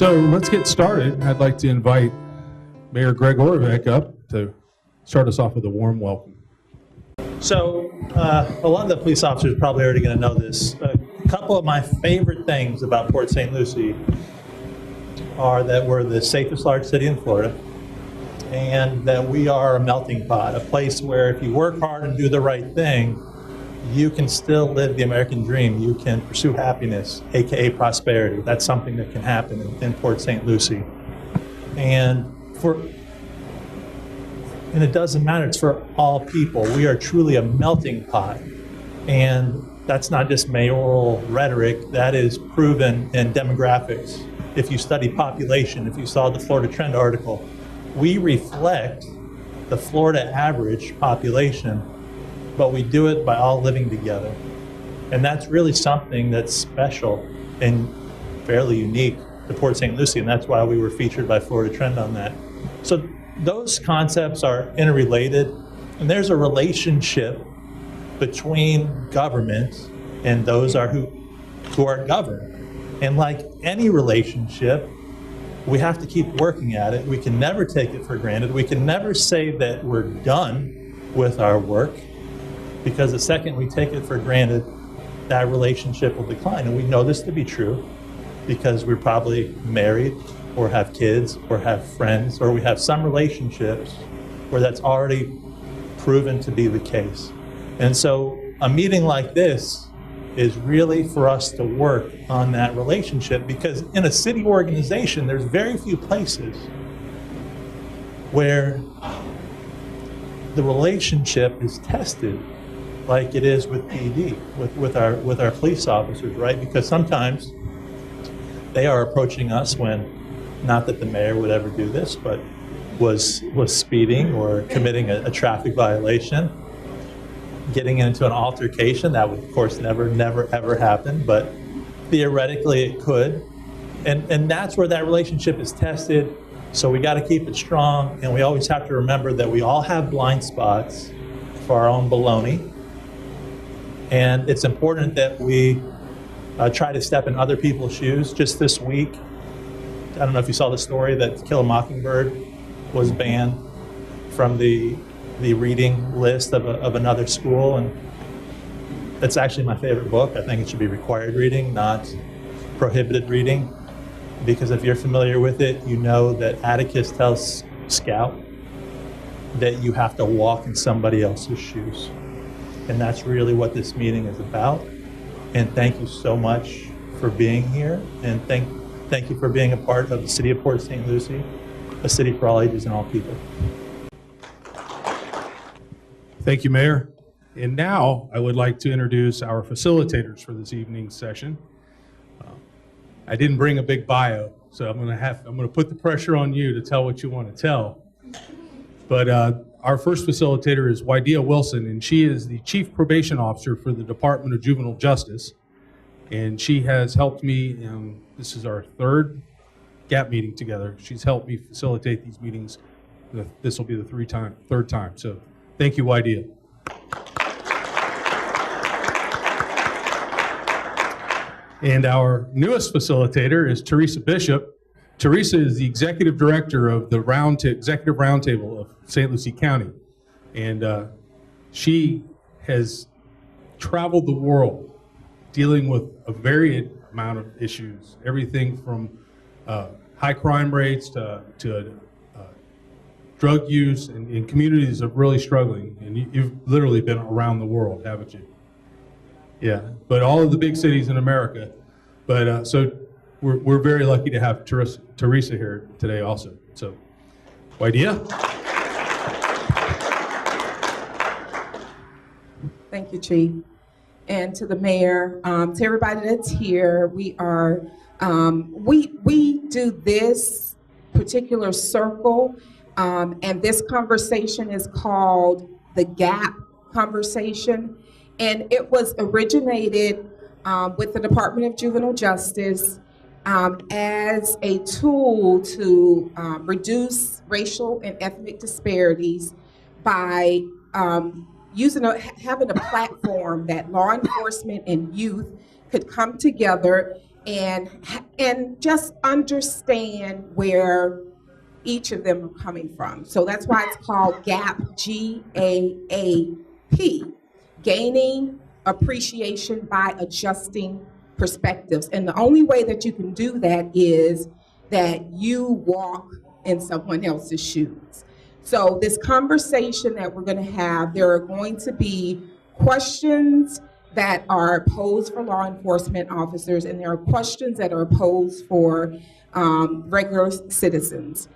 So let's get started. I'd like to invite Mayor Greg Oravec up to start us off with a warm welcome. So a lot of the police officers are probably already going to know this. A couple of my favorite things about Port St. Lucie are that we're the safest large city in Florida, and that we are a melting pot, a place where if you work hard and do the right thing, you can still live the American dream. You can pursue happiness, aka prosperity. That's something that can happen in Port St. Lucie. And it doesn't matter, it's for all people. We are truly a melting pot. And that's not just mayoral rhetoric, that is proven in demographics. If you study population, if you saw the Florida Trend article, we reflect the Florida average population, but we do it by all living together. And that's really something that's special and fairly unique to Port St. Lucie, and that's why we were featured by Florida Trend on that. So those concepts are interrelated, and there's a relationship between government and those who are governed. And like any relationship, we have to keep working at it. We can never take it for granted. We can never say that we're done with our work, because the second we take it for granted, that relationship will decline. And we know this to be true because we're probably married or have kids or have friends, or we have some relationships where that's already proven to be the case. And so a meeting like this is really for us to work on that relationship, because in a city organization, there's very few places where the relationship is tested like it is with PD, with our police officers, right? Because sometimes they are approaching us when, not that the mayor would ever do this, but was speeding or committing a traffic violation, getting into an altercation. That would, of course, never, ever happen, but theoretically it could. And that's where that relationship is tested. So we got to keep it strong, and we always have to remember that we all have blind spots for our own baloney. And it's important that we try to step in other people's shoes. Just this week, I don't know if you saw the story that To Kill a Mockingbird was banned from the reading list of another school, and it's actually my favorite book. I think it should be required reading, not prohibited reading, because if you're familiar with it, you know that Atticus tells Scout that you have to walk in somebody else's shoes. And that's really what this meeting is about. And thank you so much for being here, and thank you for being a part of the City of Port St. Lucie, a city for all ages and all people. Thank you, Mayor. And now I would like to introduce our facilitators for this evening's session. I didn't bring a big bio, so I'm going to put the pressure on you to tell what you want to tell. But our first facilitator is Wydea Wilson, and she is the Chief Probation Officer for the Department of Juvenile Justice. And she has helped me, this is our third GAP meeting together. She's helped me facilitate these meetings. This will be the third time. So thank you, Wydea. And our newest facilitator is Teresa Bishop. Teresa is the Executive Director of the Executive Roundtable of St. Lucie County. And she has traveled the world dealing with a varied amount of issues, everything from high crime rates to drug use in communities that are really struggling. And you've literally been around the world, haven't you? Yeah, but all of the big cities in America. But so we're very lucky to have Teresa here today also. So, Wydea? Thank you, Chief. And to the mayor, to everybody that's here, we are, we do this particular circle, and this conversation is called the GAP conversation. And it was originated with the Department of Juvenile Justice as a tool to reduce racial and ethnic disparities by having a platform that law enforcement and youth could come together and just understand where each of them are coming from. So that's why it's called GAP, GAAP, gaining appreciation by adjusting perspectives. And the only way that you can do that is that you walk in someone else's shoes. So this conversation that we're going to have, there are going to be questions that are posed for law enforcement officers, and there are questions that are posed for regular citizens.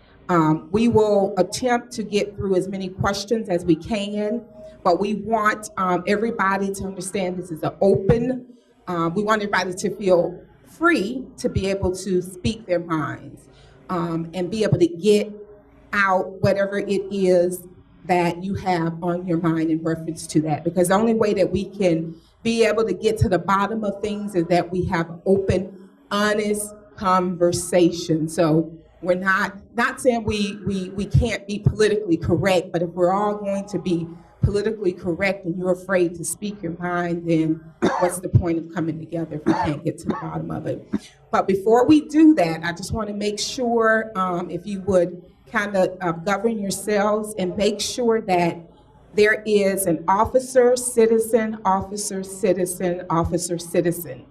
We will attempt to get through as many questions as we can, but we want everybody to understand this is an open, we want everybody to feel free to be able to speak their minds and be able to get out whatever it is that you have on your mind in reference to that. Because the only way that we can be able to get to the bottom of things is that we have open, honest conversation. So we're not saying we can't be politically correct, but if we're all going to be politically correct and you're afraid to speak your mind, then what's the point of coming together if we can't get to the bottom of it? But before we do that, I just want to make sure if you would kind of govern yourselves and make sure that there is an officer, citizen, officer, citizen, officer, citizen,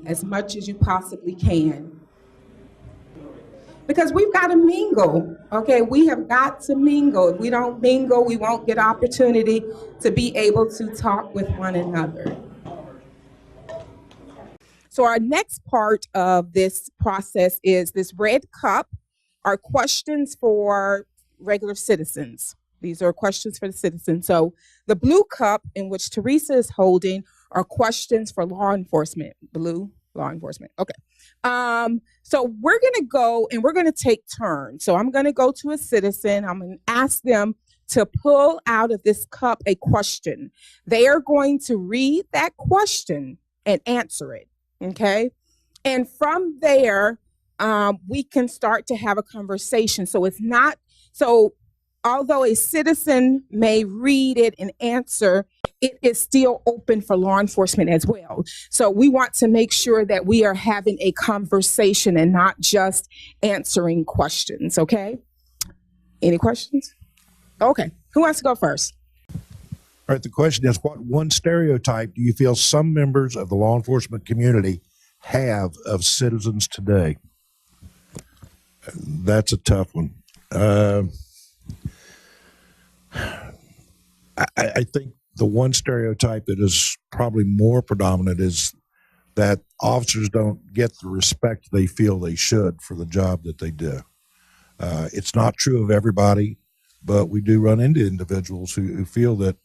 as much as you possibly can. Because we've got to mingle, okay? We have got to mingle. If we don't mingle, we won't get opportunity to be able to talk with one another. So our next part of this process is this red cup are questions for regular citizens. These are questions for the citizens. So the blue cup in which Teresa is holding are questions for law enforcement. Blue, law enforcement, okay. So we're gonna go and we're gonna take turns. So I'm gonna go to a citizen, I'm gonna ask them to pull out of this cup a question. They are going to read that question and answer it, okay? And from there, we can start to have a conversation. So it's not, so although a citizen may read it and answer, it is still open for law enforcement as well. So we want to make sure that we are having a conversation and not just answering questions, okay? Any questions? Okay, who wants to go first? All right, the question is, what one stereotype do you feel some members of the law enforcement community have of citizens today? That's a tough one. I think the one stereotype that is probably more predominant is that officers don't get the respect they feel they should for the job that they do. It's not true of everybody, but we do run into individuals who feel that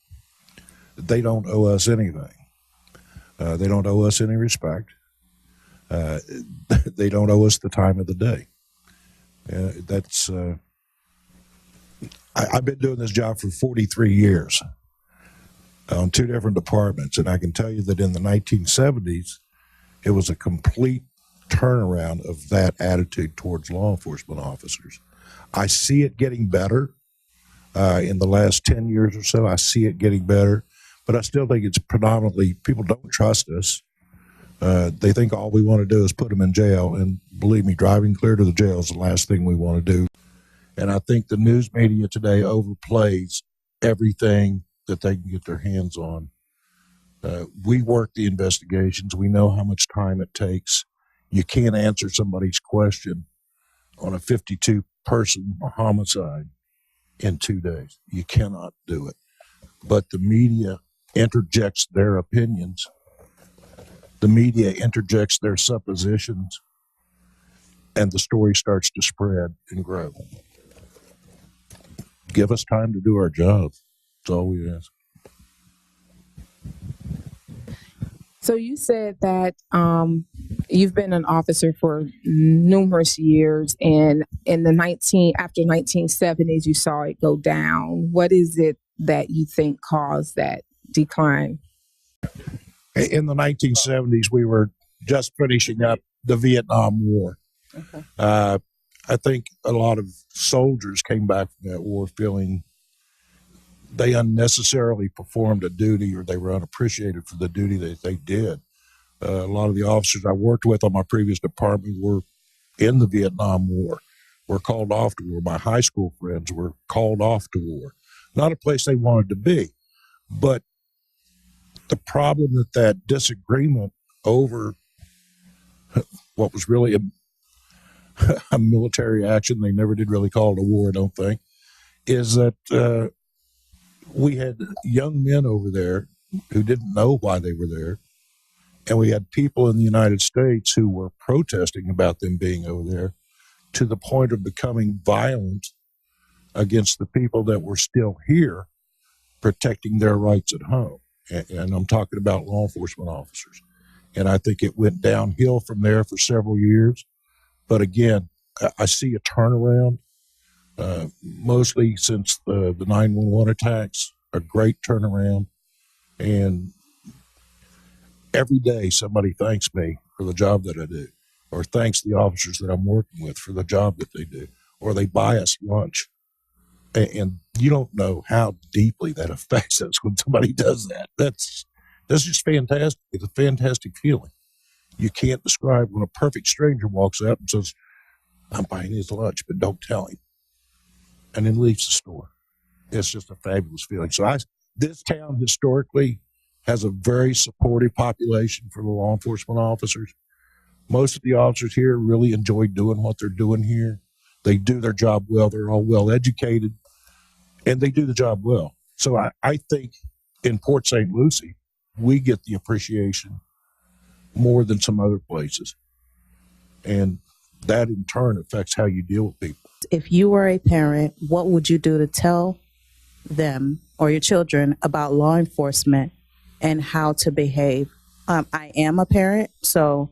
they don't owe us anything. They don't owe us any respect. They don't owe us the time of the day. I've been doing this job for 43 years on two different departments, and I can tell you that in the 1970s, it was a complete turnaround of that attitude towards law enforcement officers. I see it getting better in the last 10 years or so. I see it getting better, but I still think it's predominantly people don't trust us. They think all we want to do is put them in jail, and believe me, driving clear to the jail is the last thing we want to do. And I think the news media today overplays everything that they can get their hands on. We work the investigations. We know how much time it takes. You can't answer somebody's question on a 52-person homicide in 2 days. You cannot do it. But the media interjects their opinions. The media interjects their suppositions, and the story starts to spread and grow. Give us time to do our job. That's all we ask. So you said that you've been an officer for numerous years, and after 1970s, you saw it go down. What is it that you think caused that decline? In the 1970s, we were just finishing up the Vietnam War. Okay. I think a lot of soldiers came back from that war feeling they unnecessarily performed a duty, or they were unappreciated for the duty that they did. A lot of the officers I worked with on my previous department were in the Vietnam War, were called off to war. My high school friends were called off to war. Not a place they wanted to be, but the problem that disagreement over what was really a military action, they never did really call it a war, I don't think, is that we had young men over there who didn't know why they were there. And we had people in the United States who were protesting about them being over there to the point of becoming violent against the people that were still here protecting their rights at home. And I'm talking about law enforcement officers. And I think it went downhill from there for several years. But again, I see a turnaround, mostly since the 911 attacks, a great turnaround. And every day somebody thanks me for the job that I do, or thanks the officers that I'm working with for the job that they do, or they buy us lunch. And you don't know how deeply that affects us when somebody does that. That's just fantastic. It's a fantastic feeling. You can't describe when a perfect stranger walks up and says, I'm buying his lunch, but don't tell him, and then leaves the store. It's just a fabulous feeling. So this town historically has a very supportive population for the law enforcement officers. Most of the officers here really enjoy doing what they're doing here. They do their job well. They're all well educated, and they do the job well. So I think in Port St. Lucie, we get the appreciation more than some other places. And that in turn affects how you deal with people. If you were a parent, what would you do to tell them or your children about law enforcement and how to behave? I am a parent, so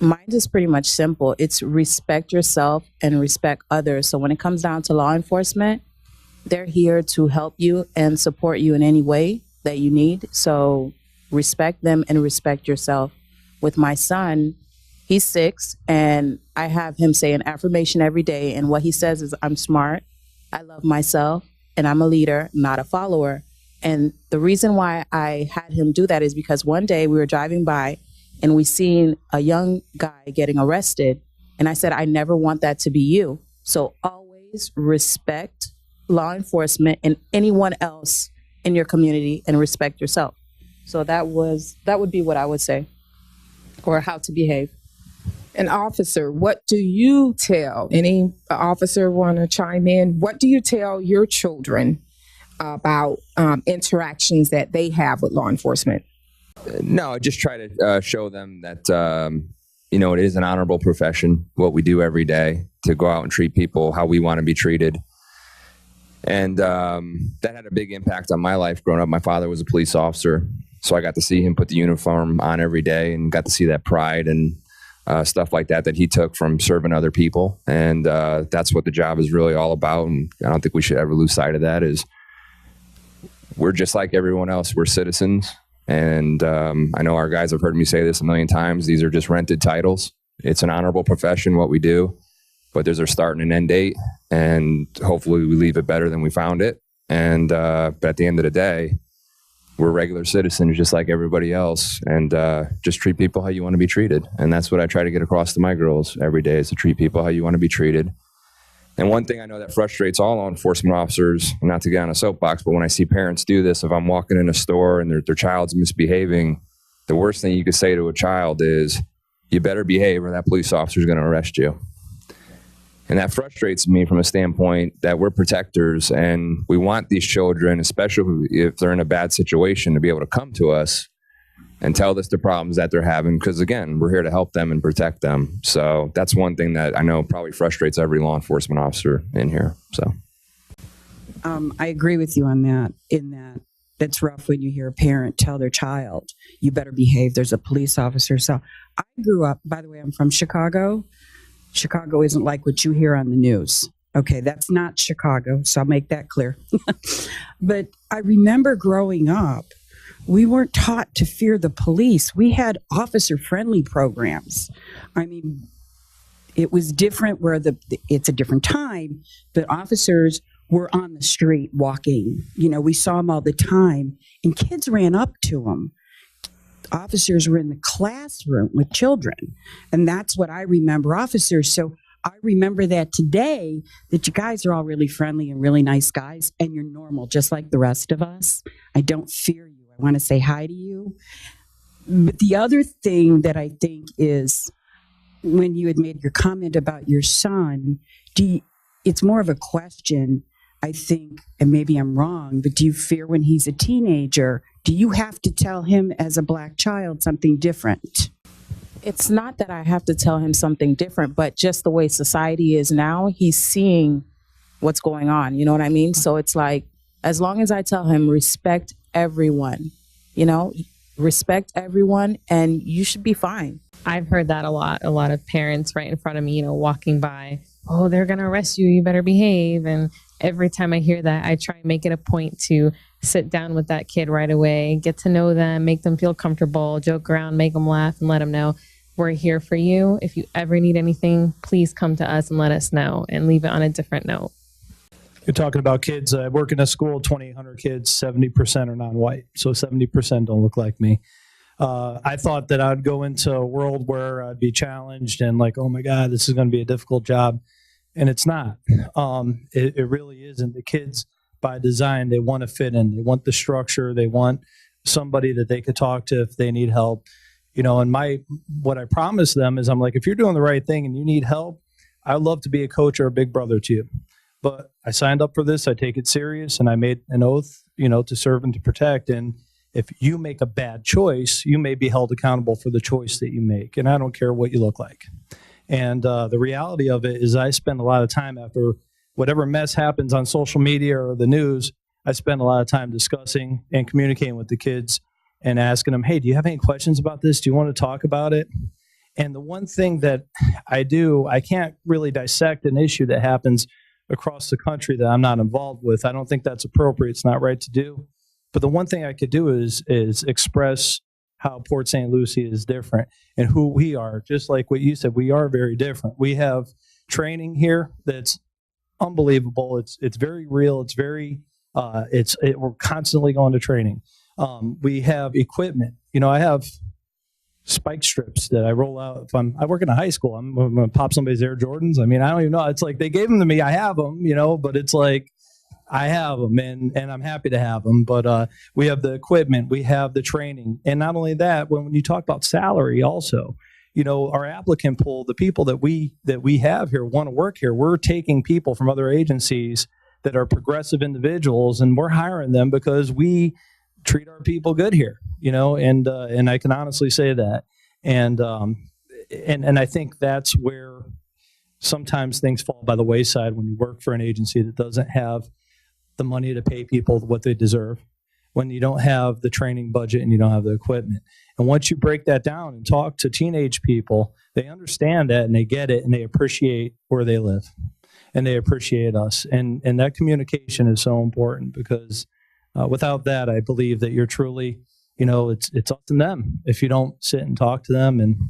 mine is pretty much simple. It's respect yourself and respect others. So when it comes down to law enforcement, they're here to help you and support you in any way that you need. So respect them and respect yourself. With my son, he's 6, and I have him say an affirmation every day. And what he says is, I'm smart, I love myself, and I'm a leader, not a follower. And the reason why I had him do that is because one day we were driving by and we seen a young guy getting arrested. And I said, I never want that to be you. So always respect law enforcement and anyone else in your community, and respect yourself. So that would be what I would say, or how to behave. An officer, what do you tell, any officer want to chime in? What do you tell your children about interactions that they have with law enforcement? No, I just try to show them that, it is an honorable profession, what we do every day, to go out and treat people how we want to be treated. And that had a big impact on my life growing up. My father was a police officer, so I got to see him put the uniform on every day and got to see that pride and stuff like that he took from serving other people. And that's what the job is really all about. And I don't think we should ever lose sight of that. Is we're just like everyone else. We're citizens. And I know our guys have heard me say this a million times. These are just rented titles. It's an honorable profession, what we do. But there's a start and an end date, and hopefully we leave it better than we found it. And but at the end of the day, we're regular citizens just like everybody else, and just treat people how you want to be treated. And that's what I try to get across to my girls every day, is to treat people how you want to be treated. And one thing I know that frustrates all law enforcement officers, not to get on a soapbox, but when I see parents do this, if I'm walking in a store and their child's misbehaving, the worst thing you could say to a child is, you better behave or that police officer is going to arrest you. And that frustrates me from a standpoint that we're protectors, and we want these children, especially if they're in a bad situation, to be able to come to us and tell us the problems that they're having. Because again, we're here to help them and protect them. So that's one thing that I know probably frustrates every law enforcement officer in here. So I agree with you on that, in that it's rough when you hear a parent tell their child, you better behave, there's a police officer. So I grew up, by the way, I'm from Chicago. Chicago isn't like what you hear on the news. Okay, that's not Chicago, so I'll make that clear. But I remember growing up, we weren't taught to fear the police. We had officer-friendly programs. I mean, it was different where it's a different time, but officers were on the street walking. We saw them all the time, and kids ran up to them. Officers were in the classroom with children. And that's what I remember officers. So I remember that today, that you guys are all really friendly and really nice guys, and you're normal, just like the rest of us. I don't fear you. I want to say hi to you. But the other thing that I think is, when you had made your comment about your son, it's more of a question, I think, and maybe I'm wrong, but do you fear when he's a teenager, do you have to tell him as a black child something different? It's not that I have to tell him something different, but just the way society is now, he's seeing what's going on. You know what I mean? So it's like, as long as I tell him, respect everyone, respect everyone, and you should be fine. I've heard that a lot of parents right in front of me, walking by, oh, they're going to arrest you, you better behave. And every time I hear that, I try and make it a point to sit down with that kid right away, get to know them, make them feel comfortable, joke around, make them laugh, and let them know we're here for you. If you ever need anything, please come to us and let us know, and leave it on a different note. You're talking about kids. I work in a school, 2,800 kids, 70% are non-white. So 70% don't look like me. I thought that I'd go into a world where I'd be challenged and like, oh my God, this is going to be a difficult job. And it's not. It really isn't. The kids, by design, they want to fit in. They want the structure. They want somebody that they could talk to if they need help. And what I promise them is, I'm like, if you're doing the right thing and you need help, I'd love to be a coach or a big brother to you. But I signed up for this. I take it serious, and I made an oath, to serve and to protect. And if you make a bad choice, you may be held accountable for the choice that you make. And I don't care what you look like. And the reality of it is, I spend a lot of time after whatever mess happens on social media or the news, I spend a lot of time discussing and communicating with the kids and asking them, hey, do you have any questions about this? Do you want to talk about it? And the one thing that I do, I can't really dissect an issue that happens across the country that I'm not involved with. I don't think that's appropriate. It's not right to do. But the one thing I could do is express how Port St. Lucie is different and who we are. Just like what you said, we are very different. We have training here that's unbelievable. It's very real. It's very we're constantly going to training. We have equipment. I have spike strips that I roll out. I work in a high school, I'm going to pop somebody's Air Jordans. I don't even know. It's like they gave them to me. I have them, but it's like I have them, and I'm happy to have them. But we have the equipment, we have the training, and not only that, when you talk about salary, also, our applicant pool, the people that we have here want to work here. We're taking people from other agencies that are progressive individuals, and we're hiring them because we treat our people good here, and I can honestly say that. And I think that's where sometimes things fall by the wayside when you work for an agency that doesn't have the money to pay people what they deserve, when you don't have the training budget and you don't have the equipment. And once you break that down and talk to teenage people, they understand that and they get it and they appreciate where they live and they appreciate us. And that communication is so important, because without that, I believe that you're truly, it's up to them if you don't sit and talk to them. And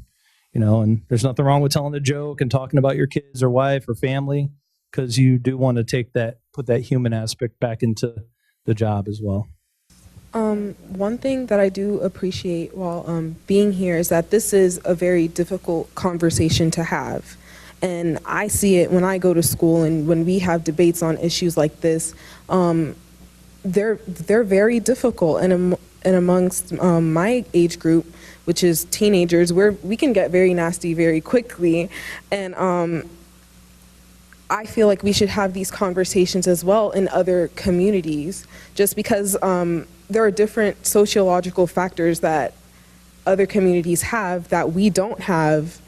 there's nothing wrong with telling a joke and talking about your kids or wife or family, because you do want to put that human aspect back into the job as well. One thing that I do appreciate while being here is that this is a very difficult conversation to have. And I see it when I go to school and when we have debates on issues like this. They're very difficult, and amongst my age group, which is teenagers, we can get very nasty very quickly, and I feel like we should have these conversations as well in other communities, just because there are different sociological factors that other communities have that we don't have,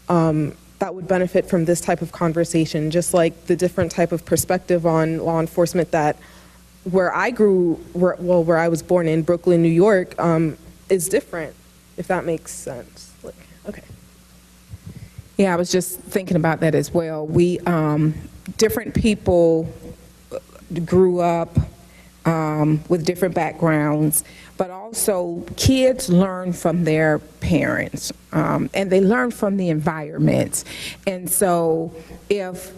that would benefit from this type of conversation, just like the different type of perspective on law enforcement that where I was born in Brooklyn, New York, is different, if that makes sense. Okay. Yeah, I was just thinking about that as well. We, different people grew up with different backgrounds, but also kids learn from their parents, and they learn from the environment. And so if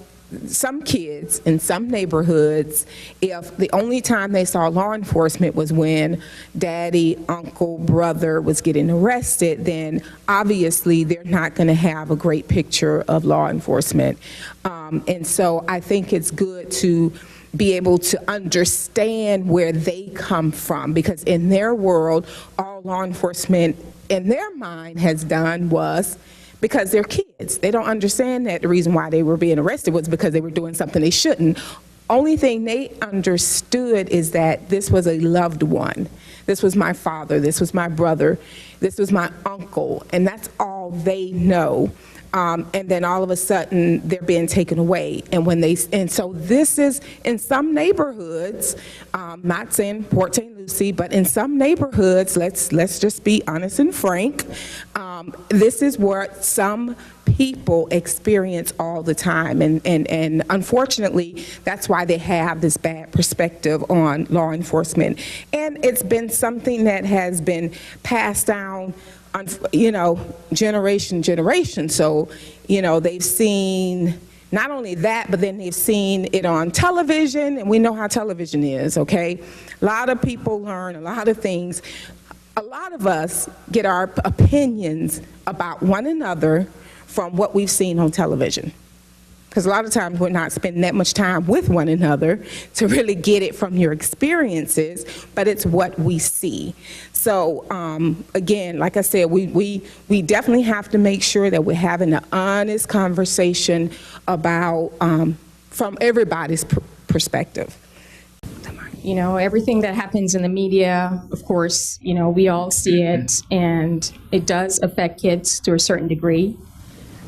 some kids in some neighborhoods, if the only time they saw law enforcement was when daddy, uncle, brother was getting arrested, then obviously they're not going to have a great picture of law enforcement. And so I think it's good to be able to understand where they come from, because in their world, all law enforcement in their mind has done was because they're kids. They don't understand that the reason why they were being arrested was because they were doing something they shouldn't. Only thing they understood is that this was a loved one. This was my father, this was my brother, this was my uncle, and that's all they know. And then all of a sudden they're being taken away. And so this is in some neighborhoods, not saying Port St. Lucie, but in some neighborhoods, let's just be honest and frank, this is what some people experience all the time. And unfortunately, that's why they have this bad perspective on law enforcement. And it's been something that has been passed down, generation. So, they've seen not only that, but then they've seen it on television, and we know how television is, okay? A lot of people learn a lot of things. A lot of us get our opinions about one another from what we've seen on television. Because a lot of times we're not spending that much time with one another to really get it from your experiences, but it's what we see. So again, like I said, we definitely have to make sure that we're having an honest conversation about, from everybody's perspective. Everything that happens in the media, of course, we all see it, and it does affect kids to a certain degree.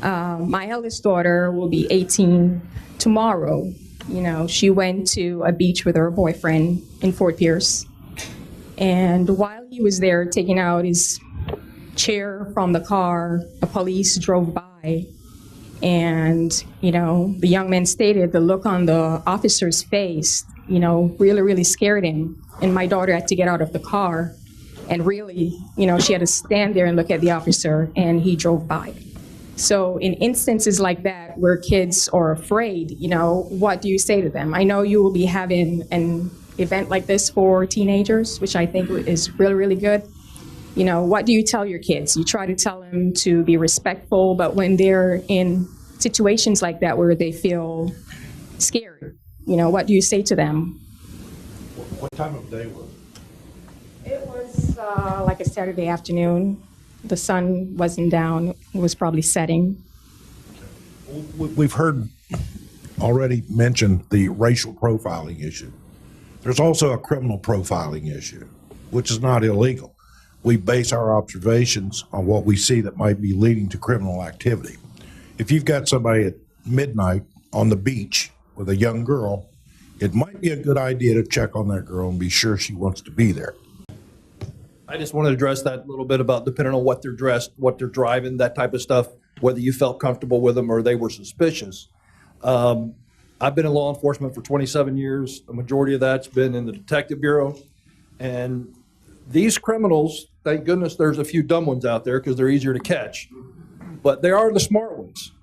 My eldest daughter will be 18 tomorrow. She went to a beach with her boyfriend in Fort Pierce. And while he was there taking out his chair from the car, the police drove by. And, the young man stated the look on the officer's face, really, really scared him. And my daughter had to get out of the car. And really, she had to stand there and look at the officer, and he drove by. So in instances like that where kids are afraid, what do you say to them? I know you will be having an event like this for teenagers, which I think is really, really good. What do you tell your kids? You try to tell them to be respectful, but when they're in situations like that where they feel scared, what do you say to them? What time of day was it? It was like a Saturday afternoon. The sun wasn't down, it was probably setting. We've heard already mentioned the racial profiling issue. There's also a criminal profiling issue, which is not illegal. We base our observations on what we see that might be leading to criminal activity. If you've got somebody at midnight on the beach with a young girl, it might be a good idea to check on that girl and be sure she wants to be there. I just wanted to address that a little bit about depending on what they're dressed, what they're driving, that type of stuff, whether you felt comfortable with them or they were suspicious. I've been in law enforcement for 27 years. A majority of that's been in the detective bureau. And these criminals, thank goodness there's a few dumb ones out there because they're easier to catch, but they are the smart ones.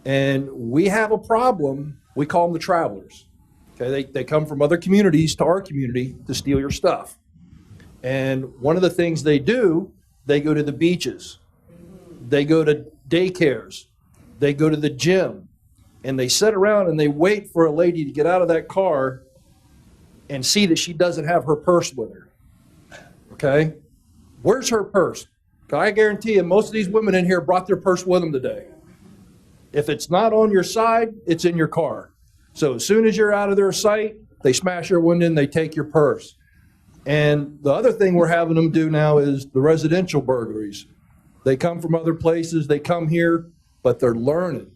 And we have a problem. We call them the travelers. Okay, they come from other communities to our community to steal your stuff. And one of the things they do, they go to the beaches, they go to daycares, they go to the gym, and they sit around and they wait for a lady to get out of that car and see that she doesn't have her purse with her. Okay? Where's her purse? I guarantee you most of these women in here brought their purse with them today. If it's not on your side, it's in your car. So as soon as you're out of their sight, they smash your window and they take your purse. And the other thing we're having them do now is the residential burglaries. They come from other places, they come here, but they're learning.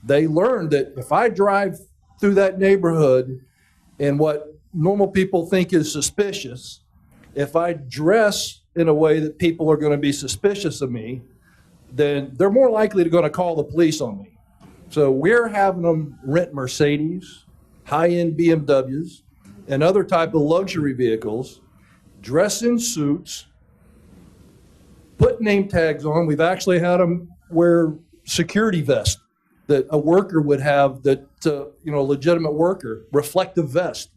They learned that if I drive through that neighborhood and what normal people think is suspicious, if I dress in a way that people are going to be suspicious of me, then they're more likely to going to call the police on me. So we're having them rent Mercedes, high-end BMWs, and other type of luxury vehicles, dress in suits, put name tags on. We've actually had them wear security vests that a worker would have, that, a legitimate worker, reflective vest.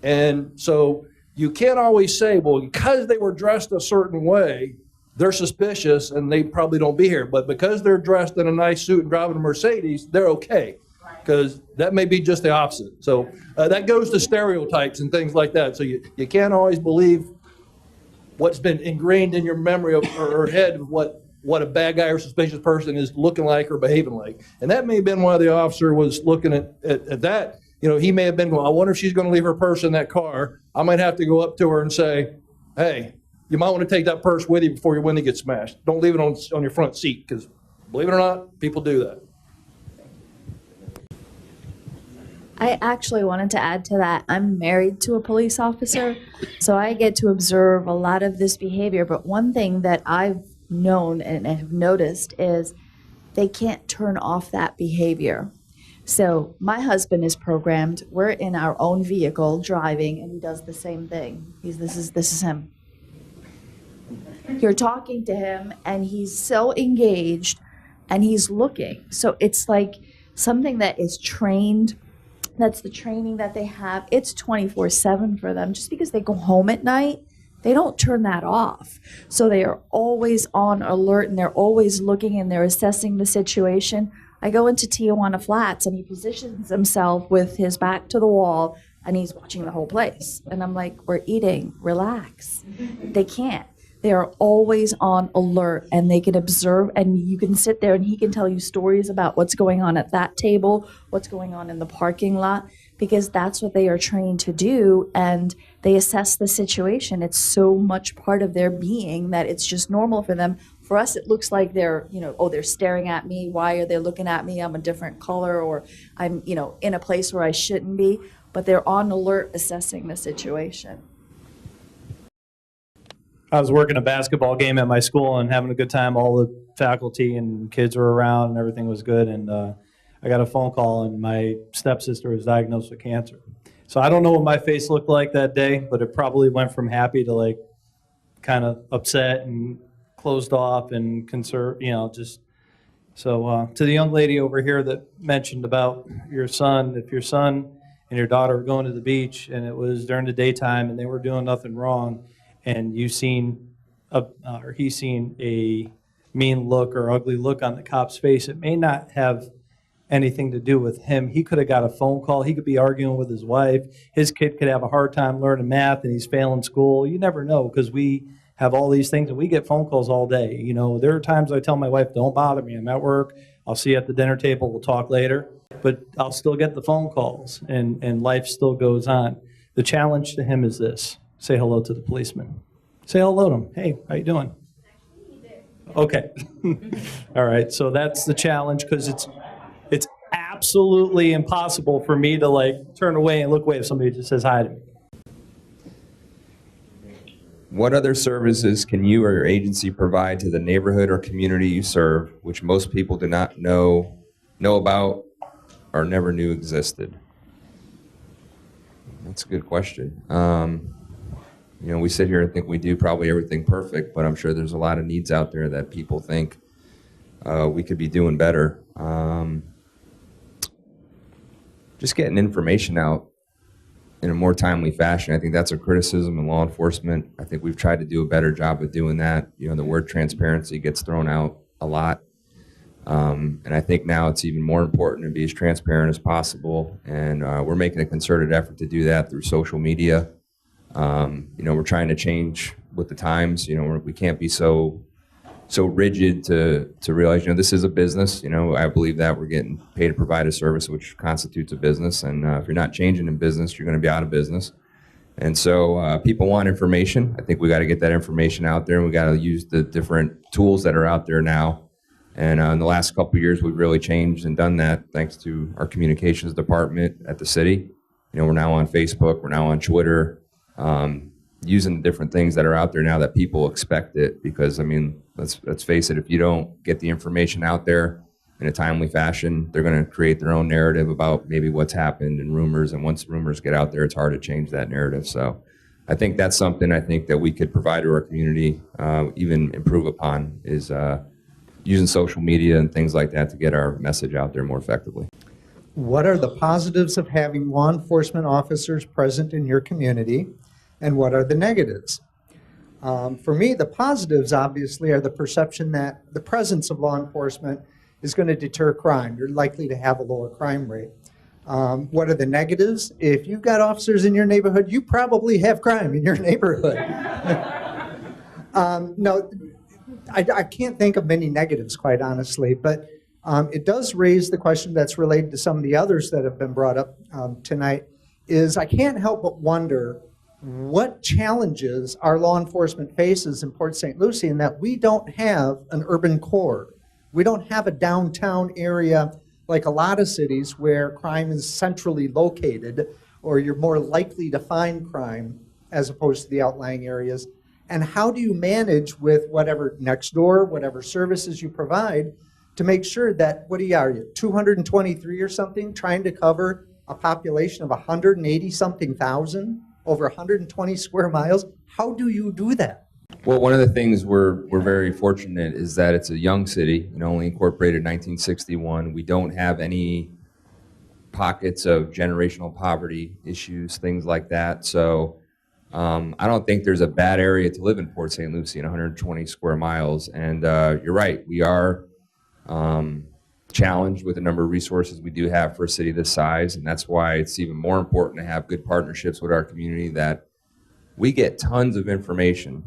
And so you can't always say, well, because they were dressed a certain way, they're suspicious and they probably don't be here. But because they're dressed in a nice suit and driving a Mercedes, they're okay. Because that may be just the opposite. So that goes to stereotypes and things like that. So you can't always believe what's been ingrained in your memory or head of what a bad guy or suspicious person is looking like or behaving like. And that may have been why the officer was looking at that. He may have been going, I wonder if she's going to leave her purse in that car. I might have to go up to her and say, hey, you might want to take that purse with you before your window gets smashed. Don't leave it on your front seat, because believe it or not, people do that. I actually wanted to add to that. I'm married to a police officer, so I get to observe a lot of this behavior. But one thing that I've known and have noticed is they can't turn off that behavior. So my husband is programmed. We're in our own vehicle driving, and he does the same thing. This is him. You're talking to him, and he's so engaged, and he's looking. So it's like something that is trained. That's the training that they have. It's 24/7 for them. Just because they go home at night, they don't turn that off. So they are always on alert, and they're always looking, and they're assessing the situation. I go into Tijuana Flats, and he positions himself with his back to the wall, and he's watching the whole place. And I'm like, we're eating, relax. They can't. They are always on alert, and they can observe, and you can sit there and he can tell you stories about what's going on at that table, what's going on in the parking lot, because that's what they are trained to do, and they assess the situation. It's so much part of their being that it's just normal for them. For us, it looks like they're, they're staring at me. Why are they looking at me? I'm a different color, or I'm, in a place where I shouldn't be, but they're on alert assessing the situation. I was working a basketball game at my school and having a good time. All the faculty and kids were around and everything was good. And I got a phone call, and my stepsister was diagnosed with cancer. So I don't know what my face looked like that day, but it probably went from happy to like kind of upset and closed off and concerned, just. So to the young lady over here that mentioned about your son, if your son and your daughter were going to the beach and it was during the daytime and they were doing nothing wrong, and you seen or he seen a mean look or ugly look on the cop's face, it may not have anything to do with him. He could have got a phone call. He could be arguing with his wife. His kid could have a hard time learning math and he's failing school. You never know, because we have all these things and we get phone calls all day. There are times I tell my wife, don't bother me. I'm at work. I'll see you at the dinner table. We'll talk later. But I'll still get the phone calls, and life still goes on. The challenge to him is this. Say hello to the policeman. Say hello to him. Hey, how you doing? Okay. All right. So that's the challenge, because it's absolutely impossible for me to turn away and look away if somebody just says hi to me. What other services can you or your agency provide to the neighborhood or community you serve, which most people do not know about or never knew existed? That's a good question. We sit here and think we do probably everything perfect, but I'm sure there's a lot of needs out there that people think we could be doing better. Just getting information out in a more timely fashion. I think that's a criticism in law enforcement. I think we've tried to do a better job of doing that. The word transparency gets thrown out a lot. And I think now it's even more important to be as transparent as possible. And we're making a concerted effort to do that through social media. We're trying to change with the times. We can't be so rigid to realize, this is a business. I believe that we're getting paid to provide a service, which constitutes a business. And if you're not changing in business, you're going to be out of business. And so people want information. I think we got to get that information out there, and we got to use the different tools that are out there now. And in the last couple of years, we've really changed and done that thanks to our communications department at the city. We're now on Facebook, we're now on Twitter, using the different things that are out there now that people expect it. Because let's face it, if you don't get the information out there, in a timely fashion. They're going to create their own narrative about maybe what's happened and rumors. And once rumors get out there, it's hard to change that narrative. So I think that's something I think that we could provide to our community, even improve upon, is using social media and things like that to get our message out there more effectively. What are the positives of having law enforcement officers present in your community, and what are the negatives? For me, the positives obviously are the perception that the presence of law enforcement is going to deter crime. You're likely to have a lower crime rate. What are the negatives? If you've got officers in your neighborhood, you probably have crime in your neighborhood. No, I can't think of many negatives, quite honestly, but it does raise the question that's related to some of the others that have been brought up tonight, is I can't help but wonder what challenges our law enforcement faces in Port St. Lucie in that we don't have an urban core. We don't have a downtown area like a lot of cities where crime is centrally located, or you're more likely to find crime as opposed to the outlying areas. And how do you manage with whatever next door, whatever services you provide, to make sure that, what are you, 223 or something, trying to cover a population of 180 something thousand over 120 square miles? How do you do that? Well, one of the things we're very fortunate is that it's a young city, only incorporated in 1961. We don't have any pockets of generational poverty issues, things like that. So I don't think there's a bad area to live in Port St. Lucie in 120 square miles. And you're right, we are challenged with the number of resources we do have for a city this size. And that's why it's even more important to have good partnerships with our community, that we get tons of information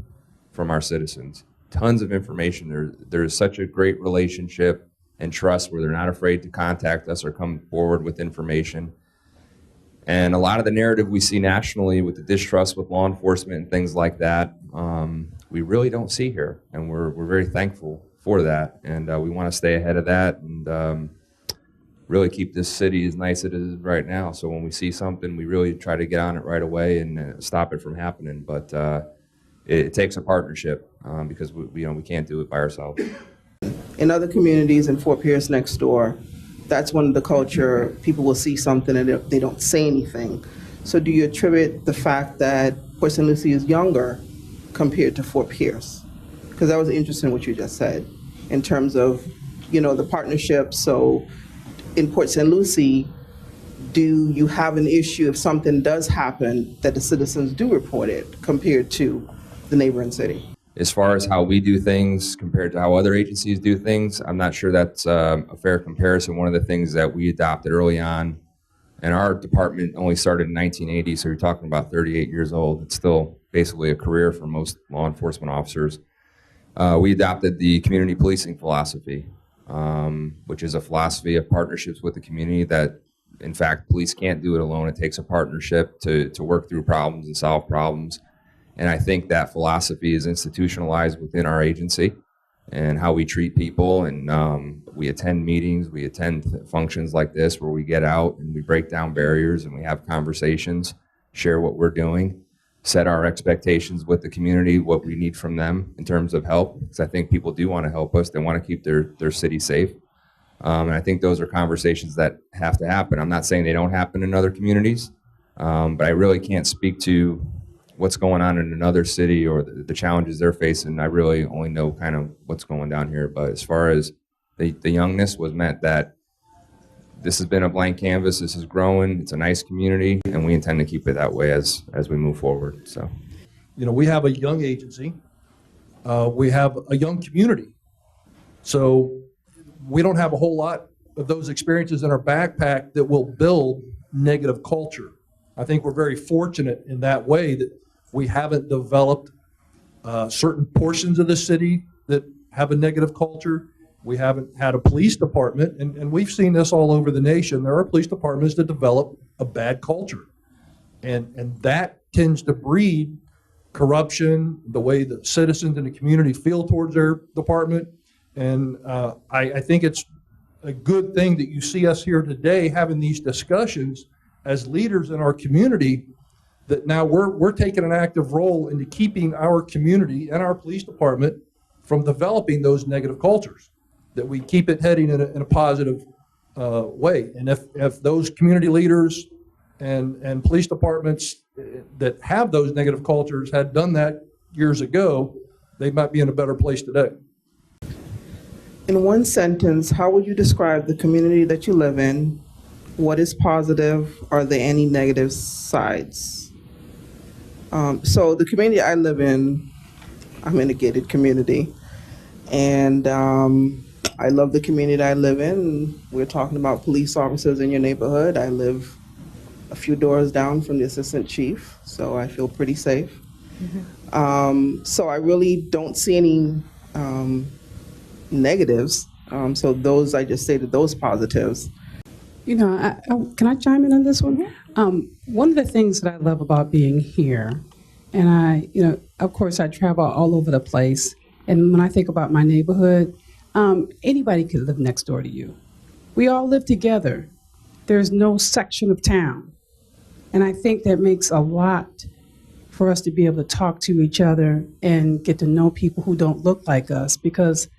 from our citizens, tons of information. There's such a great relationship and trust where they're not afraid to contact us or come forward with information. And a lot of the narrative we see nationally with the distrust with law enforcement and things like that, we really don't see here. And we're very thankful for that. And we want to stay ahead of that and really keep this city as nice as it is right now. So when we see something, we really try to get on it right away and stop it from happening. But it takes a partnership because we can't do it by ourselves. In other communities in Fort Pierce next door, that's one of the culture, people will see something and they don't say anything. So do you attribute the fact that Port St. Lucie is younger compared to Fort Pierce? Because that was interesting what you just said in terms of, the partnership. So in Port St. Lucie, do you have an issue if something does happen that the citizens do report it compared to the neighboring city? As far as how we do things compared to how other agencies do things, I'm not sure that's a fair comparison. One of the things that we adopted early on, and our department only started in 1980, so you're talking about 38 years old. It's still basically a career for most law enforcement officers. We adopted the community policing philosophy, which is a philosophy of partnerships with the community that, in fact, police can't do it alone. It takes a partnership to work through problems and solve problems. And I think that philosophy is institutionalized within our agency and how we treat people. And we attend meetings, we attend functions like this where we get out and we break down barriers and we have conversations, share what we're doing, set our expectations with the community, what we need from them in terms of help. Because I think people do want to help us. They want to keep their city safe. And I think those are conversations that have to happen. I'm not saying they don't happen in other communities, but I really can't speak to what's going on in another city or the challenges they're facing. I really only know kind of what's going down here. But as far as the youngness was meant that this has been a blank canvas, this is growing, it's a nice community, and we intend to keep it that way as we move forward. So, we have a young agency, we have a young community. So we don't have a whole lot of those experiences in our backpack that will build negative culture. I think we're very fortunate in that way that we haven't developed certain portions of the city that have a negative culture. We haven't had a police department, and we've seen this all over the nation. There are police departments that develop a bad culture. And that tends to breed corruption, the way the citizens in the community feel towards their department. And I think it's a good thing that you see us here today having these discussions as leaders in our community, that now we're taking an active role into keeping our community and our police department from developing those negative cultures. that we keep it heading in a positive way. And if those community leaders and police departments that have those negative cultures had done that years ago, they might be in a better place today. In one sentence, how would you describe the community that you live in? What is positive? Are there any negative sides? So the community I live in, I'm in a gated community, and I love the community I live in. We're talking about police officers in your neighborhood. I live a few doors down from the assistant chief, so I feel pretty safe. So I really don't see any negatives. So those, I just stated those positives. You know, can I chime in on this one? One of the things that I love about being here, and of course I travel all over the place, and when I think about my neighborhood, anybody could live next door to you. We all live together. There's no section of town. And I think that makes a lot for us to be able to talk to each other and get to know people who don't look like us, because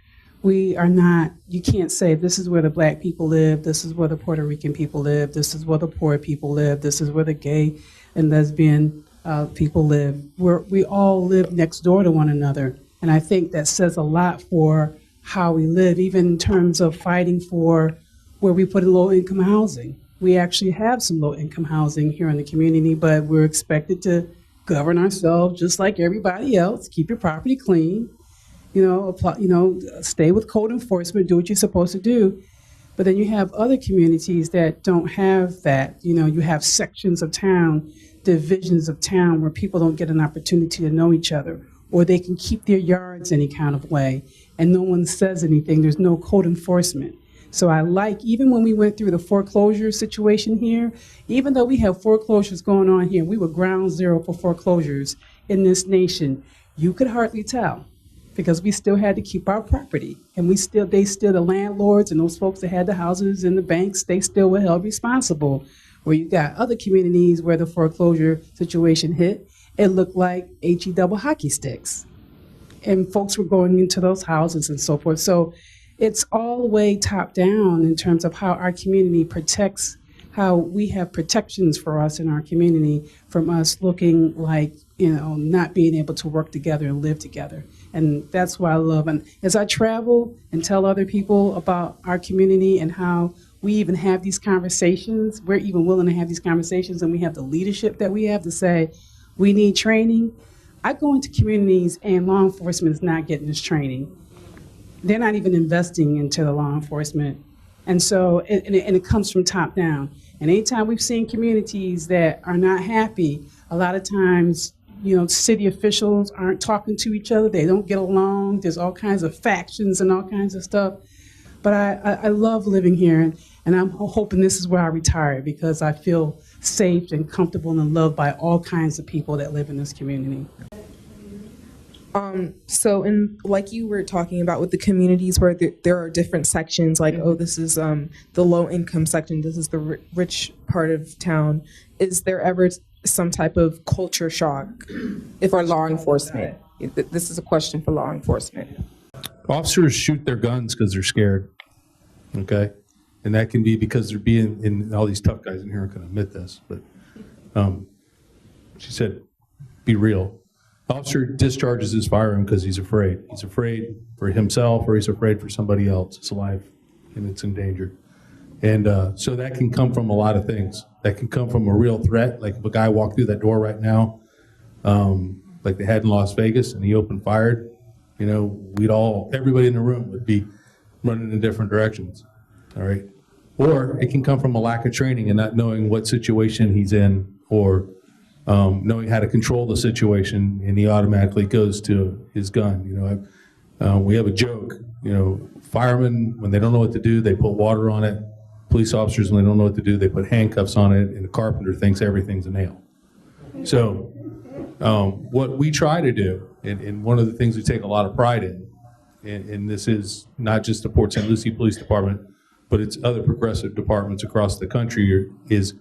we are not, you can't say this is where the black people live, this is where the Puerto Rican people live, this is where the poor people live, this is where the gay and lesbian people live. We all live next door to one another. And I think that says a lot for how we live, even in terms of fighting for where we put in low-income housing. We actually have some low-income housing here in the community, but we're expected to govern ourselves just like everybody else, keep your property clean, stay with code enforcement, do what you're supposed to do. But then you have other communities that don't have that. You have sections of town, divisions of town where people don't get an opportunity to know each other, or they can keep their yards any kind of way, and no one says anything. There's no code enforcement. So I like, even when we went through the foreclosure situation here, even though we have foreclosures going on here, we were ground zero for foreclosures in this nation, you could hardly tell, because we still had to keep our property. And the landlords and those folks that had the houses and the banks, they still were held responsible. Where you got other communities where the foreclosure situation hit, it looked like HE double hockey sticks. And folks were going into those houses and so forth. So it's all the way top down in terms of how our community protects, how we have protections for us in our community from us looking like, not being able to work together and live together. And that's why I love, and as I travel and tell other people about our community and how we even have these conversations, we're even willing to have these conversations, and we have the leadership that we have to say, we need training. I go into communities and law enforcement is not getting this training. They're not even investing into the law enforcement. And so, and it comes from top down. And anytime we've seen communities that are not happy, a lot of times, city officials aren't talking to each other. They don't get along. There's all kinds of factions and all kinds of stuff. But I love living here, and I'm hoping this is where I retire, because I feel safe and comfortable and loved by all kinds of people that live in this community. So like you were talking about with the communities where there are different sections, like, oh, this is the low income section, this is the rich part of town. Is there ever some type of culture shock if our law enforcement? This is a question for law enforcement. Officers shoot their guns because they're scared, okay? And that can be because they're being, and all these tough guys in here aren't going to admit this, but she said, be real. Officer discharges his firearm because he's afraid. He's afraid for himself, or he's afraid for somebody else. It's alive and it's in danger. And so that can come from a lot of things. That can come from a real threat, like if a guy walked through that door right now, like they had in Las Vegas, and he opened fired, everybody in the room would be running in different directions, all right? Or it can come from a lack of training and not knowing what situation he's in, or knowing how to control the situation, and he automatically goes to his gun. We have a joke, firemen, when they don't know what to do, they put water on it. Police officers, when they don't know what to do, they put handcuffs on it, and a carpenter thinks everything's a nail. So what we try to do, and one of the things we take a lot of pride in, and this is not just the Port St. Lucie Police Department, but it's other progressive departments across the country, is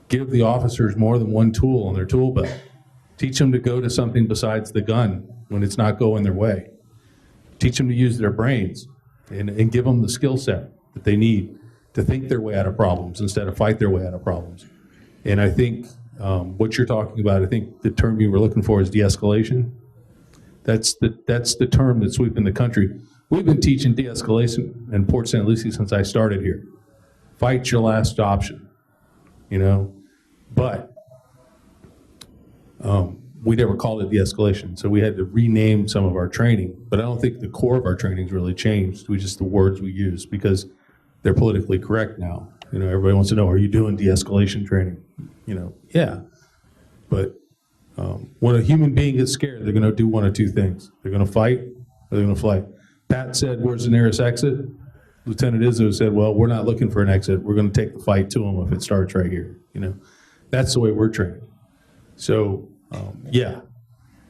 give the officers more than one tool on their tool belt. Teach them to go to something besides the gun when it's not going their way. Teach them to use their brains. and give them the skill set that they need to think their way out of problems instead of fight their way out of problems. And I think what you're talking about, I think the term you were looking for is de-escalation. That's the term that's sweeping the country. We've been teaching de-escalation in Port St. Lucie since I started here. Fight your last option, you know? But we never called it de-escalation, so we had to rename some of our training. But I don't think the core of our training's really changed. We just the words we use because they're politically correct now. You know, everybody wants to know, are you doing de-escalation training? You know, yeah. But when a human being gets scared, they're going to do one of two things. They're going to fight or they're going to flight. Pat said, where's the nearest exit? Lieutenant Izzo said, well, we're not looking for an exit. We're going to take the fight to them if it starts right here. You know, that's the way we're trained. So, yeah,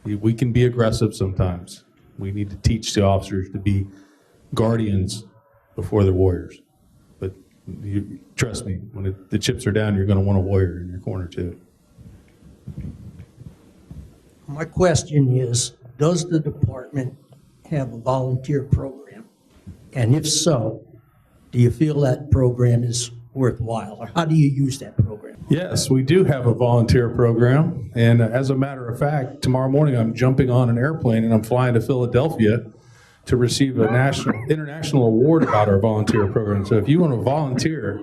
we can be aggressive sometimes. We need to teach the officers to be guardians before they're warriors. But trust me, when the chips are down, you're going to want a warrior in your corner too. My question is, does the department have a volunteer program? And if so, do you feel that program is worthwhile, or how do you use that program? Yes, we do have a volunteer program. And as a matter of fact, tomorrow morning I'm jumping on an airplane and I'm flying to Philadelphia to receive a international award about our volunteer program. So if you want to volunteer,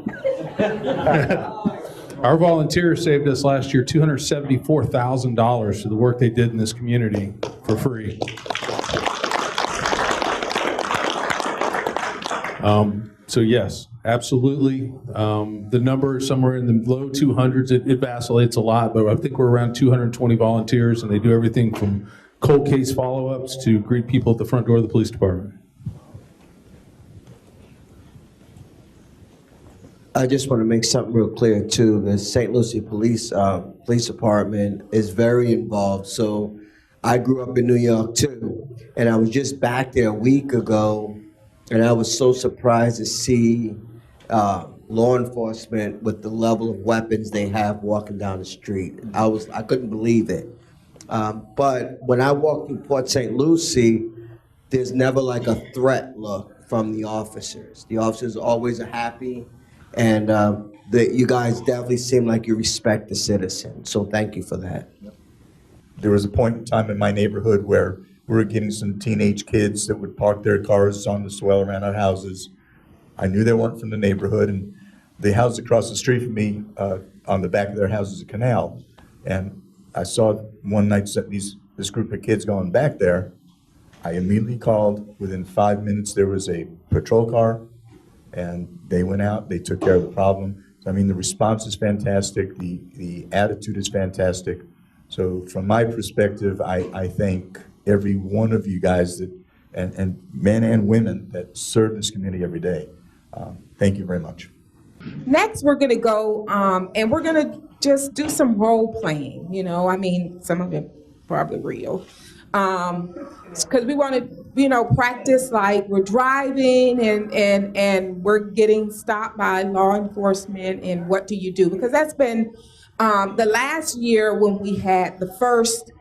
our volunteers saved us last year $274,000 for the work they did in this community for free. So yes, absolutely. The number is somewhere in the low 200s. It vacillates a lot, but I think we're around 220 volunteers, and they do everything from cold case follow-ups to greet people at the front door of the police department. I just want to make something real clear too. The St. Lucie Police Department is very involved. So I grew up in New York too, and I was just back there a week ago, and I was so surprised to see law enforcement with the level of weapons they have walking down the street. I couldn't believe it. But when I walk through Port St. Lucie, there's never like a threat look from the officers. The officers always are happy, and you guys definitely seem like you respect the citizen. So thank you for that. There was a point in time in my neighborhood where we were getting some teenage kids that would park their cars on the swale around our houses. I knew they weren't from the neighborhood, and the house across the street from me, on the back of their house is a canal. And I saw one night this group of kids going back there. I immediately called. Within 5 minutes, there was a patrol car, and they went out, they took care of the problem. So, I mean, the response is fantastic, the attitude is fantastic. So from my perspective, I thank every one of you guys that, and men and women that serve this community every day. Thank you very much. Next, we're going to go and we're going to just do some role playing. You know, I mean, some of it probably real. Because we want to, practice like we're driving and we're getting stopped by law enforcement, and what do you do? Because that's been the last year when we had the first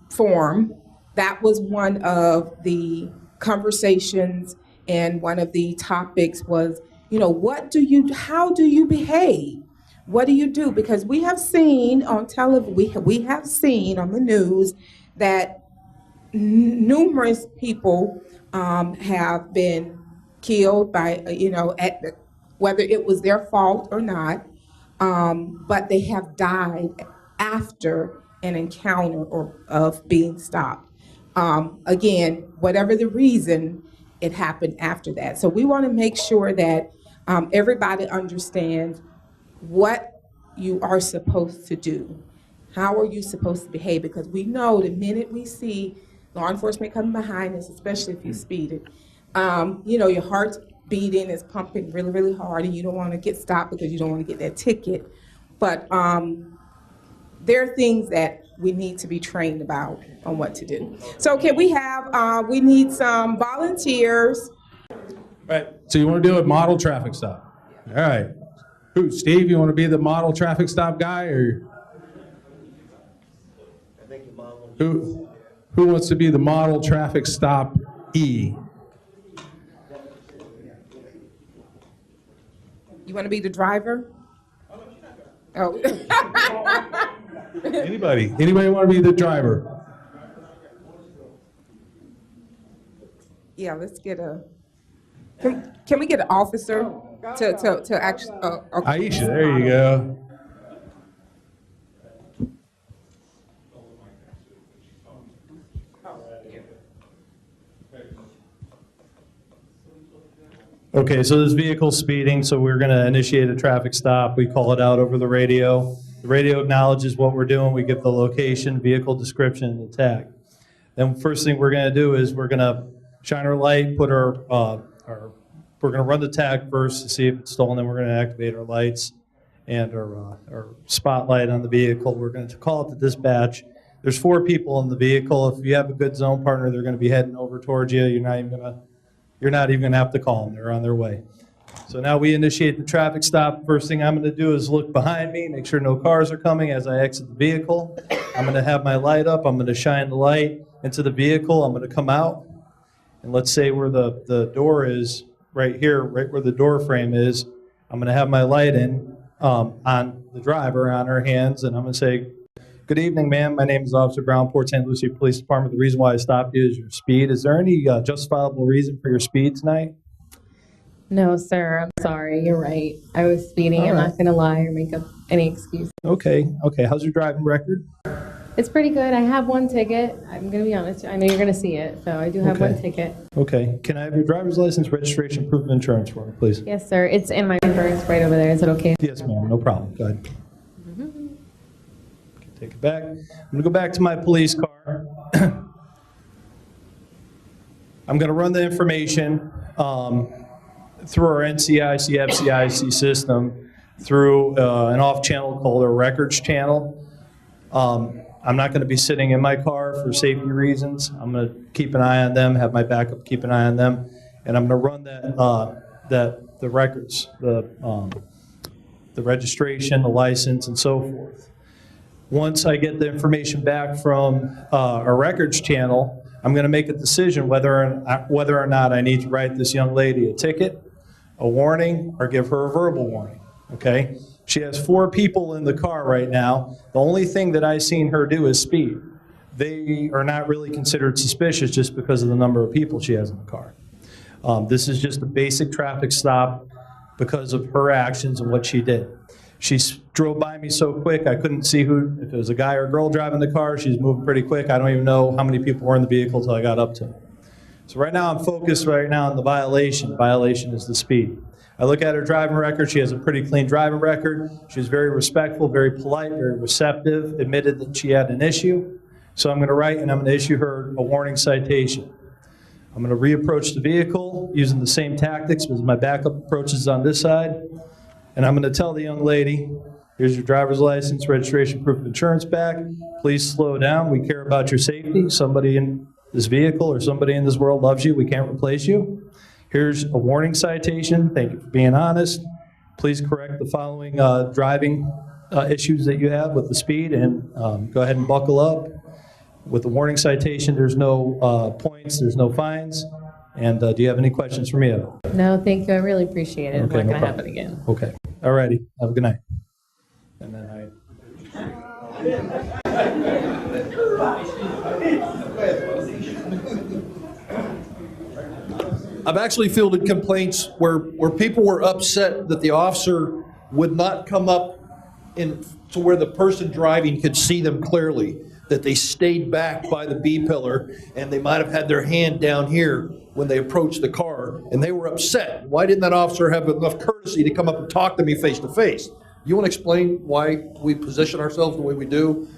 forum. That was one of the conversations, and one of the topics was, how do you behave? What do you do? Because we have seen on television, we have seen on the news that numerous people have been killed by, whether it was their fault or not, but they have died after an encounter of being stopped. Again, whatever the reason, it happened after that. So we want to make sure that everybody understands what you are supposed to do. How are you supposed to behave? Because we know the minute we see law enforcement coming behind us, especially if you speeded, your heart's beating, is pumping really, really hard, and you don't want to get stopped because you don't want to get that ticket. But there are things that we need to be trained about on what to do. So can we have, we need some volunteers. All right, so you want to do a model traffic stop? All right. Who, Steve, you want to be the model traffic stop guy, or? Who wants to be the model traffic stop E? You want to be the driver? Oh. Anybody want to be the driver? Yeah, let's get a. Can we get an officer to actually? Oh, okay. Aisha, there you go. Okay, so this vehicle's speeding, so we're going to initiate a traffic stop. We call it out over the radio. The radio acknowledges what we're doing. We give the location, vehicle description, and the tag. Then first thing we're going to do is we're going to shine our light, put we're going to run the tag first to see if it's stolen. Then we're going to activate our lights and our spotlight on the vehicle. We're going to call it the dispatch. There's 4 people in the vehicle. If you have a good zone partner, they're going to be heading over towards you. You're not even going to have to call them. They're on their way. So now we initiate the traffic stop. First thing I'm going to do is look behind me, make sure no cars are coming as I exit the vehicle. I'm going to have my light up. I'm going to shine the light into the vehicle. I'm going to come out. And let's say where the door is, right here, right where the door frame is, I'm going to have my light in on the driver, on her hands, and I'm going to say, "Good evening, ma'am. My name is Officer Brown, Port St. Lucie Police Department. The reason why I stopped you is your speed. Is there any justifiable reason for your speed tonight?" No, sir. I'm sorry. You're right. I was speeding. I'm not going to lie or make up any excuse. Okay. How's your driving record? It's pretty good. I have 1 ticket. I'm going to be honest. I know you're going to see it, so I do have 1 ticket. Okay. Can I have your driver's license, registration, proof of insurance for me, please? Yes, sir. It's in my purse right over there. Is it okay? Yes, ma'am. No problem. Go ahead. Take it back. I'm going to go back to my police car. I'm going to run the information through our NCIC, FCIC system through an off channel called a records channel. I'm not going to be sitting in my car for safety reasons. I'm going to keep an eye on them, have my backup keep an eye on them, and I'm going to run the records, the registration, the license, and so forth. Once I get the information back from our records channel, I'm going to make a decision whether or not I need to write this young lady a ticket, a warning, or give her a verbal warning. Okay? She has 4 people in the car right now. The only thing that I've seen her do is speed. They are not really considered suspicious just because of the number of people she has in the car. This is just a basic traffic stop because of her actions and what she did. She drove by me so quick, I couldn't see if it was a guy or a girl driving the car. She's moving pretty quick. I don't even know how many people were in the vehicle until I got up to her. So right now, I'm focused on the violation. Violation is the speed. I look at her driving record. She has a pretty clean driving record. She's very respectful, very polite, very receptive, admitted that she had an issue. So I'm going to write and I'm going to issue her a warning citation. I'm going to reapproach the vehicle using the same tactics as my backup approach is on this side. And I'm going to tell the young lady, here's your driver's license, registration, proof of insurance back. Please slow down. We care about your safety. Somebody in this vehicle or somebody in this world loves you. We can't replace you. Here's a warning citation. Thank you for being honest. Please correct the following driving issues that you have with the speed, and go ahead and buckle up. With the warning citation, there's no points, there's no fines. And do you have any questions for me? No, thank you. I really appreciate it. It's Okay, not no going to problem. happen again. Okay. All righty. Have a good night. And then I've actually fielded complaints where people were upset that the officer would not come up to where the person driving could see them clearly, that they stayed back by the B pillar and they might have had their hand down here when they approached the car, and they were upset. Why didn't that officer have enough courtesy to come up and talk to me face to face? You want to explain why we position ourselves the way we do?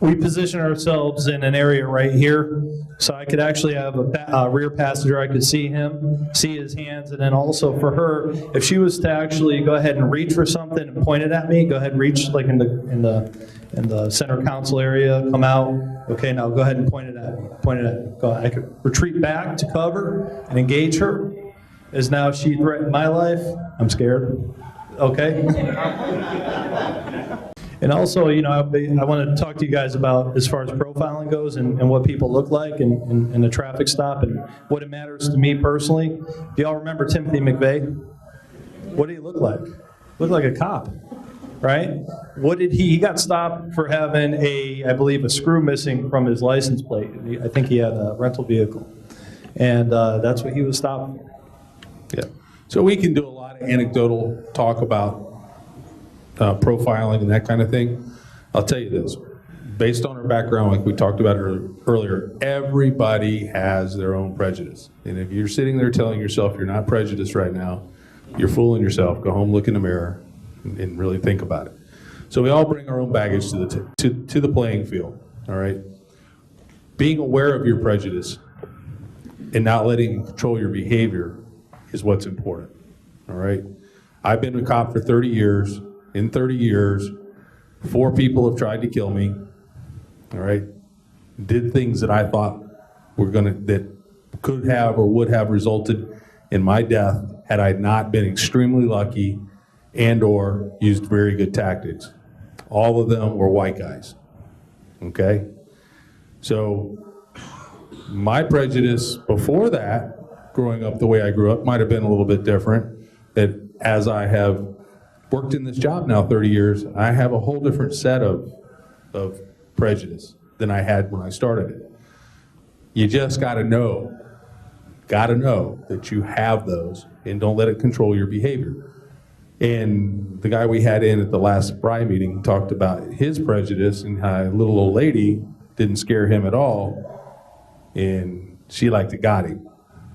we position ourselves in an area right here, so I could actually have a rear passenger. I could see him, see his hands, and then also for her, if she was to actually go ahead and reach for something and point it at me, go ahead and reach like in the center console area, come out. Okay, now go ahead and point it at me. Point it at me. Go ahead. I could retreat back to cover and engage her. As now she threatened my life. I'm scared. Okay. And also, you know, I want to talk to you guys about as far as profiling goes and what people look like in a traffic stop and what it matters to me personally. Do y'all remember Timothy McVeigh? What did he look like? Looked like a cop, right? What did he got stopped for having I believe, a screw missing from his license plate. I think he had a rental vehicle. And that's what he was stopped for. Yeah. So we can do a lot of anecdotal talk about profiling and that kind of thing. I'll tell you this, based on our background, like we talked about earlier, everybody has their own prejudice. And if you're sitting there telling yourself you're not prejudiced right now, you're fooling yourself. Go home, look in the mirror, and really think about it. So we all bring our own baggage to the playing field, all right? Being aware of your prejudice and not letting it control your behavior is what's important, all right? I've been a cop for 30 years. In 30 years, 4 people have tried to kill me, all right? Did things that I thought that could have or would have resulted in my death had I not been extremely lucky and or used very good tactics. All of them were white guys, okay? So my prejudice before that, growing up the way I grew up, might have been a little bit different. That as I have worked in this job now 30 years, I have a whole different set of prejudice than I had when I started it. You just gotta know that you have those and don't let it control your behavior. And the guy we had in at the last FRRI meeting talked about his prejudice and how a little old lady didn't scare him at all. And she liked it got him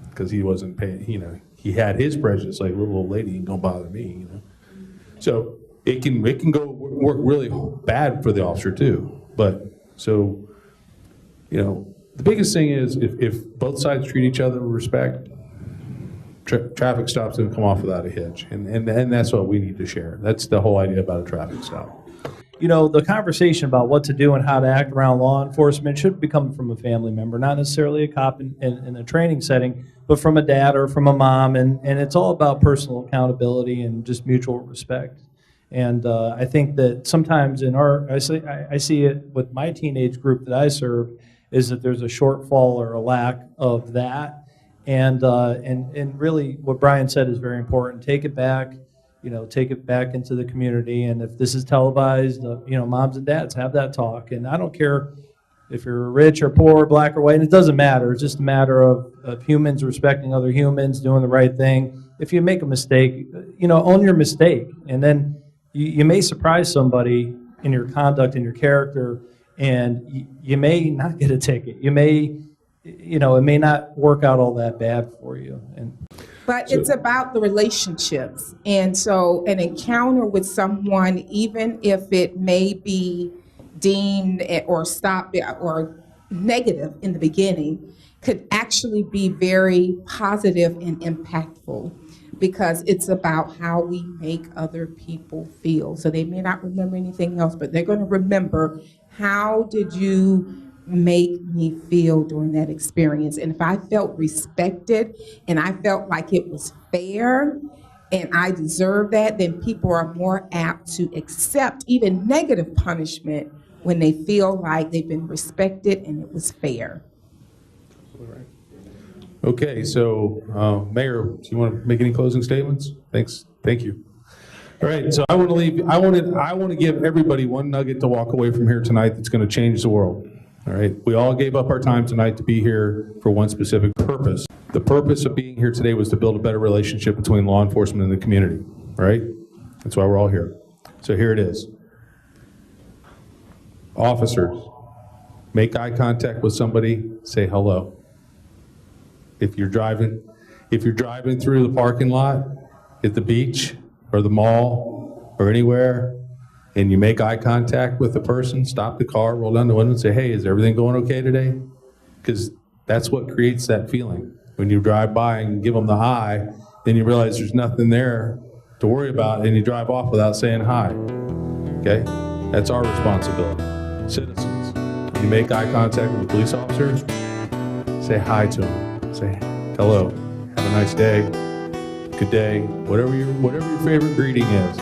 because he wasn't paying, he had his prejudice, like little old lady ain't gonna bother me, So it can go work really bad for the officer too. But so, the biggest thing is if both sides treat each other with respect, traffic stops don't come off without a hitch. And that's what we need to share. That's the whole idea about a traffic stop. The conversation about what to do and how to act around law enforcement should be coming from a family member, not necessarily a cop in a training setting, but from a dad or from a mom. And it's all about personal accountability and just mutual respect. And I think that sometimes I see it with my teenage group that I serve, is that there's a shortfall or a lack of that. And really what Brian said is very important. Take it back. Take it back into the community. And if this is televised, moms and dads have that talk. And I don't care if you're rich or poor, black or white, and it doesn't matter. It's just a matter of humans respecting other humans, doing the right thing. If you make a mistake, own your mistake. And then you may surprise somebody in your conduct and your character, and you may not get a ticket. You may, it may not work out all that bad for you. But it's about the relationships. And so an encounter with someone, even if it may be deemed or stopped or negative in the beginning, could actually be very positive and impactful, because it's about how we make other people feel. So they may not remember anything else, but they're going to remember, how did you make me feel during that experience? And if I felt respected and I felt like it was fair and I deserve that, then people are more apt to accept even negative punishment when they feel like they've been respected and it was fair. Okay, so Mayor, do you want to make any closing statements? Thanks. Thank you. All right, so I want to give everybody one nugget to walk away from here tonight that's going to change the world. All right, we all gave up our time tonight to be here for one specific purpose. The purpose of being here today was to build a better relationship between law enforcement and the community, right? That's why we're all here. So here it is. Officers, make eye contact with somebody, say hello. If you're driving through the parking lot at the beach or the mall or anywhere, and you make eye contact with the person, stop the car, roll down the window and say, hey, is everything going okay today? Because that's what creates that feeling. When you drive by and give them the eye, then you realize there's nothing there to worry about, and you drive off without saying hi. Okay? That's our responsibility. Citizens, when you make eye contact with a police officer, say hi to them. Say hello, have a nice day, good day, whatever your favorite greeting is.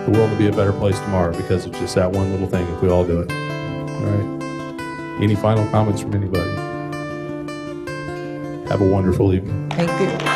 The world will be a better place tomorrow because it's just that one little thing if we all do it. All right. Any final comments from anybody? Have a wonderful evening. Thank you.